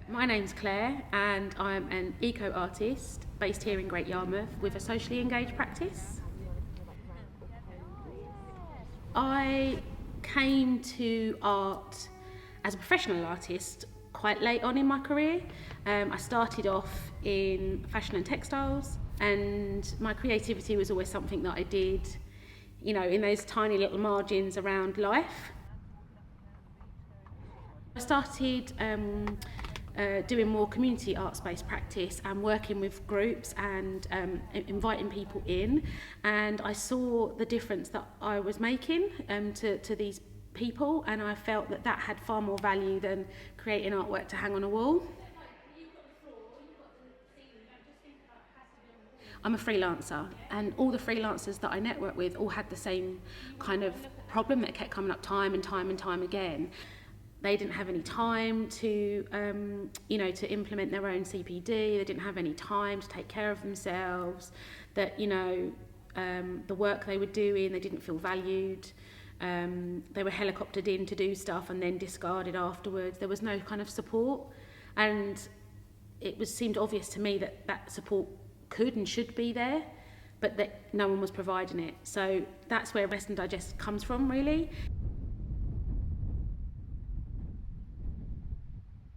My name's Claire and I'm an eco-artist based here in Great Yarmouth with a socially engaged practice. I came to art as a professional artist quite late on in my career. I started off in fashion and textiles, and my creativity was always something that I did, in those tiny little margins around life. I started doing more community arts-based practice and working with groups and inviting people in, and I saw the difference that I was making to these people, and I felt that had far more value than creating artwork to hang on a wall. I'm a freelancer, and all the freelancers that I network with all had the same kind of problem that kept coming up time and time and time again. They didn't have any time to, to implement their own CPD. They didn't have any time to take care of themselves. That the work they were doing, they didn't feel valued. They were helicoptered in to do stuff and then discarded afterwards. There was no kind of support, and seemed obvious to me that support could and should be there, but that no one was providing it. So that's where Rest and Digest comes from, really.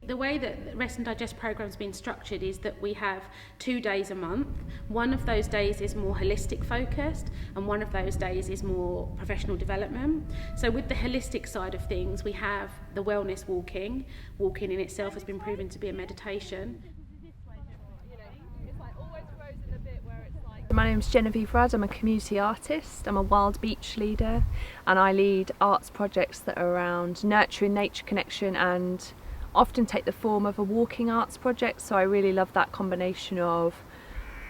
The way that Rest and Digest program's been structured is that we have 2 days a month. One of those days is more holistic focused, and one of those days is more professional development. So with the holistic side of things, we have the wellness walking. Walking in itself has been proven to be a meditation. My name's Genevieve Rudd. I'm a community artist. I'm a wild beach leader, and I lead arts projects that are around nurturing nature connection and often take the form of a walking arts project. So I really love that combination of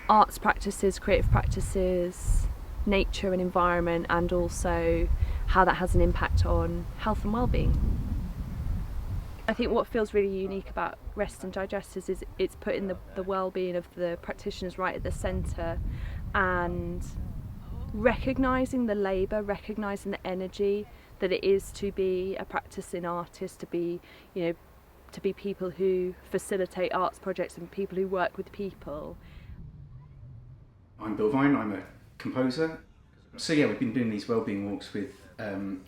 arts practices, creative practices, nature and environment, and also how that has an impact on health and well-being. I think what feels really unique about Rest and Digest is it's putting the well-being of the practitioners right at the centre, and recognising the labour, recognising the energy that it is to be a practising artist, to be people who facilitate arts projects and people who work with people. I'm Bill Vine, I'm a composer. So yeah, we've been doing these wellbeing walks with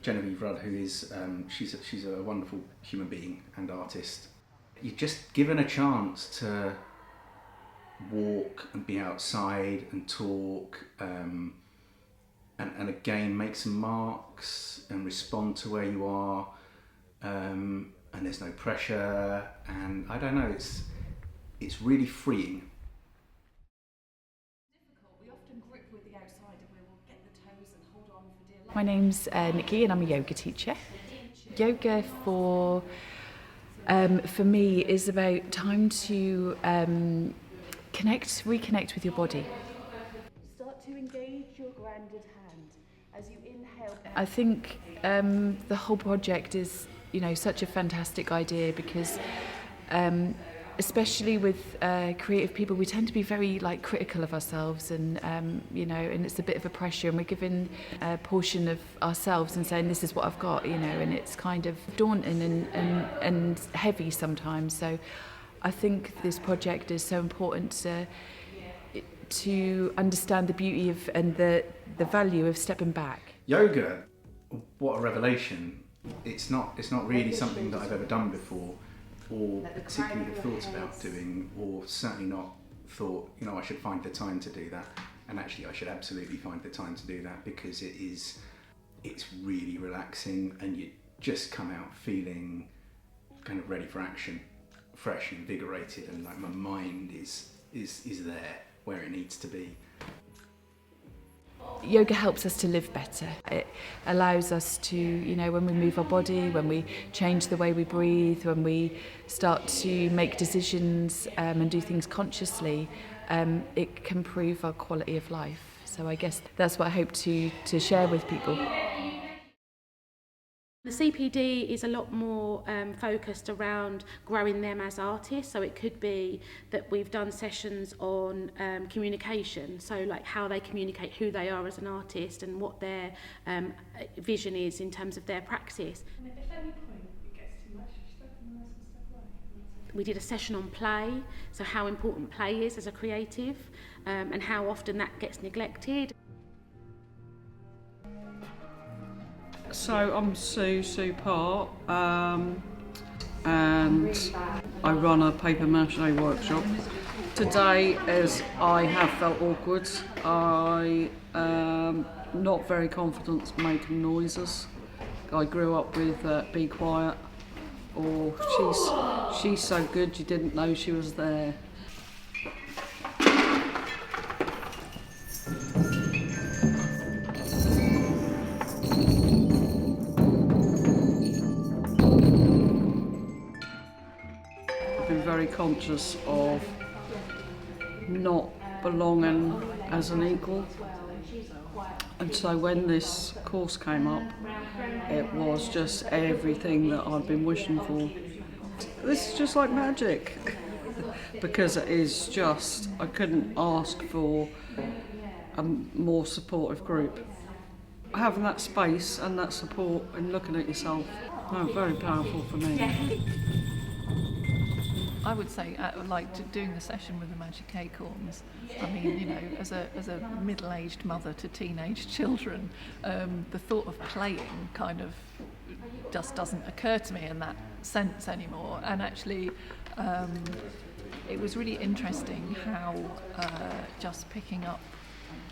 Genevieve Rudd, who is she's a wonderful human being and artist. You're just given a chance to walk and be outside and talk, and again make some marks and respond to where you are, and there's no pressure, and I don't know, it's really freeing. My name's Nikki and I'm a yoga teacher. Yoga for me is about time to reconnect with your body. Start to engage your grounded hand as you inhale. I think the whole project is, such a fantastic idea because especially with creative people, we tend to be very critical of ourselves, and and it's a bit of a pressure, and we're given a portion of ourselves and saying this is what I've got, and it's kind of daunting and heavy sometimes. So I think this project is so important to understand the beauty of and the value of stepping back. Yoga, what a revelation! It's not really something that I've ever done before, or particularly have thought about doing, or certainly not thought, I should find the time to do that. And actually I should absolutely find the time to do that, because it's really relaxing, and you just come out feeling kind of ready for action, fresh, invigorated, and like my mind is there where it needs to be. Yoga helps us to live better. It allows us to, when we move our body, when we change the way we breathe, when we start to make decisions and do things consciously, it can improve our quality of life. So I guess that's what I hope to share with people. The CPD is a lot more focused around growing them as artists. So it could be that we've done sessions on communication, so like how they communicate who they are as an artist and what their vision is in terms of their practice. And if at any point it gets too much, you step in and step away. We did a session on play, so how important play is as a creative, and how often that gets neglected. So I'm Sue Part, and I run a paper mache workshop. Today, as I have felt awkward, I am not very confident making noises. I grew up with be quiet, or she's so good you didn't know she was there. I've been very conscious of not belonging as an equal, and so when this course came up, it was just everything that I'd been wishing for. This is just like magic, because it is just, I couldn't ask for a more supportive group. Having that space and that support and looking at yourself, very powerful for me. I would say, doing the session with the magic acorns, I mean, you know, as a middle-aged mother to teenage children, the thought of playing kind of just doesn't occur to me in that sense anymore. And actually, it was really interesting how just picking up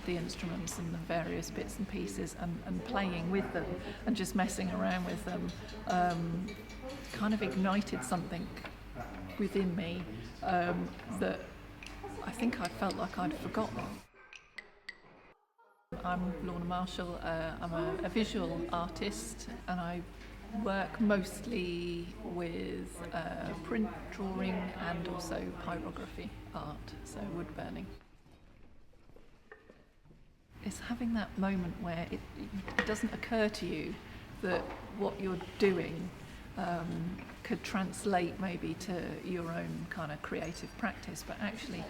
the instruments and the various bits and pieces and playing with them and just messing around with them kind of ignited something within me that I think I felt like I'd forgotten. I'm Lorna Marshall, I'm a visual artist, and I work mostly with print drawing and also pyrography art, so wood burning. It's having that moment where it doesn't occur to you that what you're doing could translate maybe to your own kind of creative practice, but actually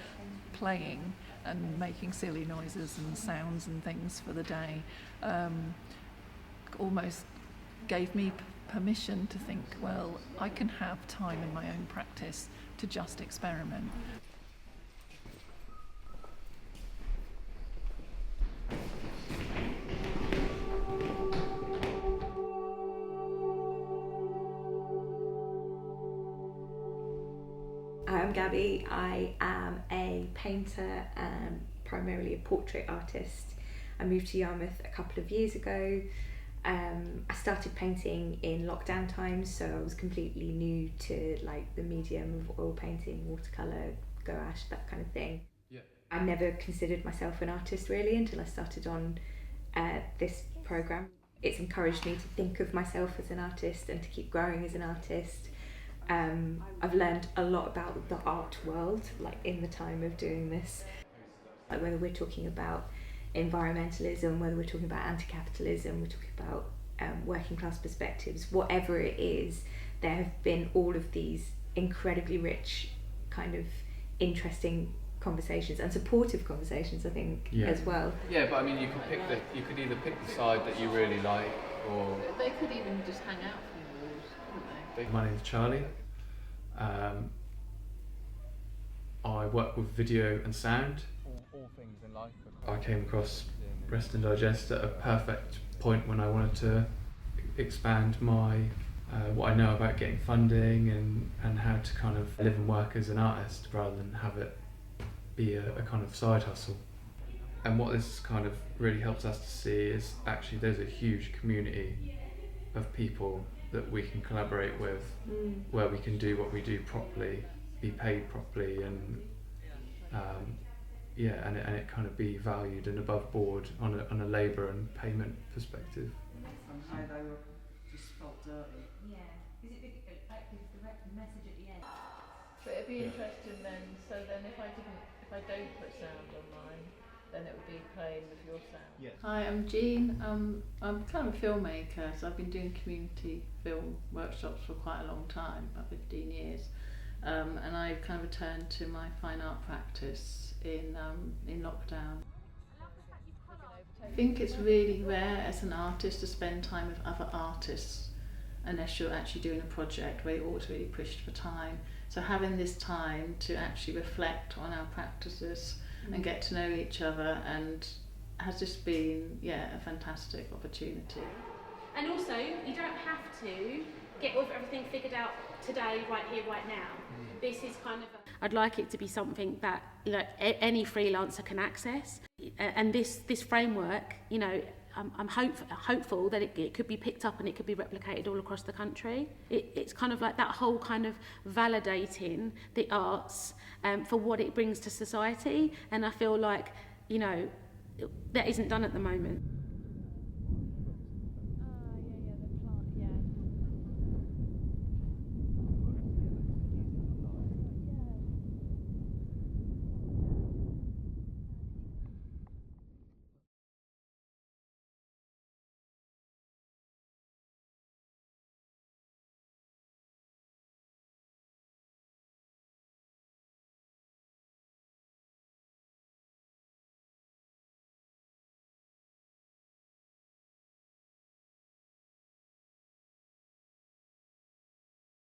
playing and making silly noises and sounds and things for the day almost gave me permission to think, well, I can have time in my own practice to just experiment. I'm Gabby. I am a painter and primarily a portrait artist. I moved to Yarmouth a couple of years ago. I started painting in lockdown times, so I was completely new to like the medium of oil painting, watercolour, gouache, that kind of thing. Yeah. I never considered myself an artist really until I started on this programme. It's encouraged me to think of myself as an artist and to keep growing as an artist. I've learned a lot about the art world, like in the time of doing this, like whether we're talking about environmentalism, whether we're talking about anti-capitalism, we're talking about working class perspectives, whatever it is, there have been all of these incredibly rich, kind of interesting conversations and supportive conversations, I think, as well. Yeah, but I mean, you could either pick the side that you really like, or They could even just hang out from the walls, couldn't they? My name's Charlie. I work with video and sound. all things in life. I came across Rest and Digest at a perfect point when I wanted to expand my what I know about getting funding and how to kind of live and work as an artist rather than have it be a kind of side hustle. And what this kind of really helps us to see is actually there's a huge community of people that we can collaborate with, where we can do what we do properly, be paid properly, and and it kind of be valued and above board on a labour and payment perspective. And how they were just felt dirty. Yeah. Is it the message at the end? But it'd be interesting then, so then if I don't put sound on mine, then it would be playing with your sound. Yes. Hi, I'm Jean. I'm kind of a filmmaker, so I've been doing community film workshops for quite a long time, about 15 years. And I kind of returned to my fine art practice in lockdown. I think it's really rare as an artist to spend time with other artists unless you're actually doing a project where you're always really pushed for time. So having this time to actually reflect on our practices and get to know each other and has just been a fantastic opportunity. And also, you don't have to get everything figured out today, right here, right now. This is kind of I'd like it to be something that any freelancer can access, and this framework, I'm hopeful that it could be picked up and it could be replicated all across the country. It's kind of like that whole kind of validating the arts for what it brings to society, and I feel like that isn't done at the moment.